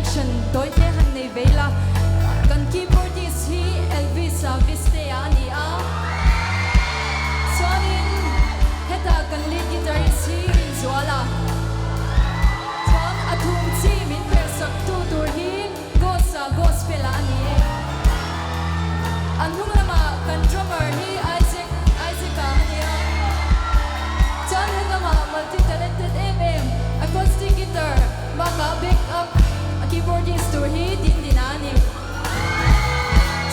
introduction toy te han nei vela kan keyboardist hi Elvisa Vistea ni a sonin heta kan lead guitarist hi Zuala twang athum chi min per sak tu tur hi gosa gospel ani anhung lama kan drummer hi Isaac ani a chan lama multi talented acoustic guitar maka back up keyboardist tur hi dinani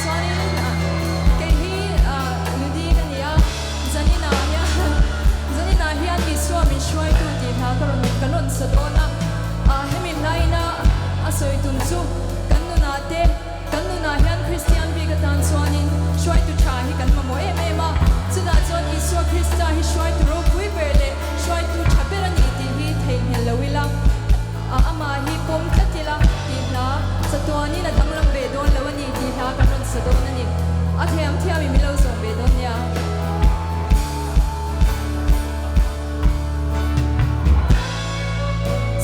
sorry kay hi ludi kaniya zanina hian mi swami shwai tu ti tha karon kanon sa dona hemin naina asoi tun chu kanuna hian Christian bigatan swanin shwai tu tha hi kan mamo ema chuda chon iswa Krista hi shwai tu Dawrpui berle shwai tu thaperani ti hi thein helawila ama hi pom khatila tihla satwani na danglam ve don lawani tihla kanon sadonani athem thiami milo so ve don ya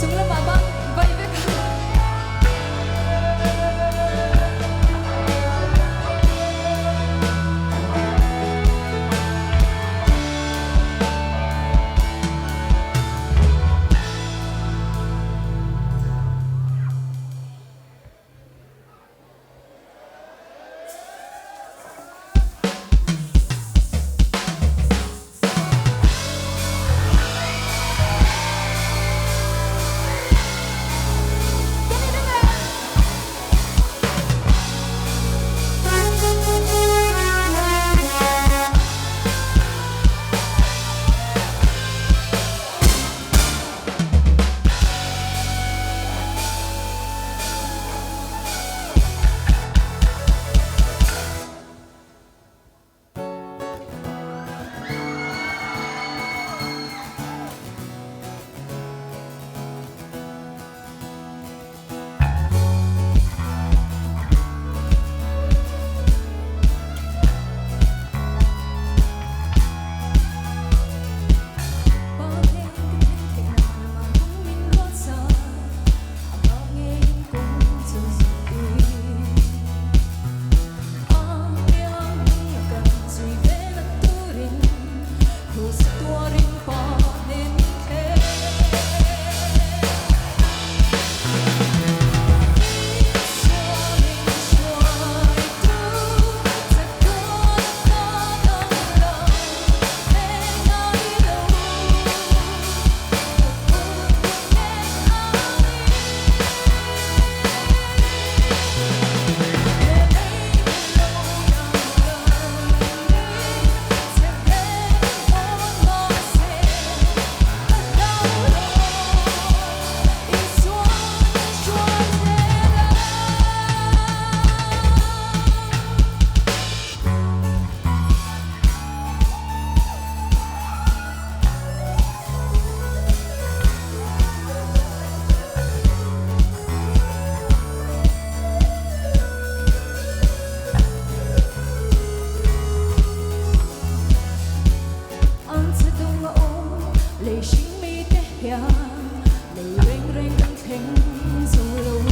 sungla baba vai ve Reng reng căng thèn dù lâu,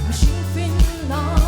mà xin phiền nào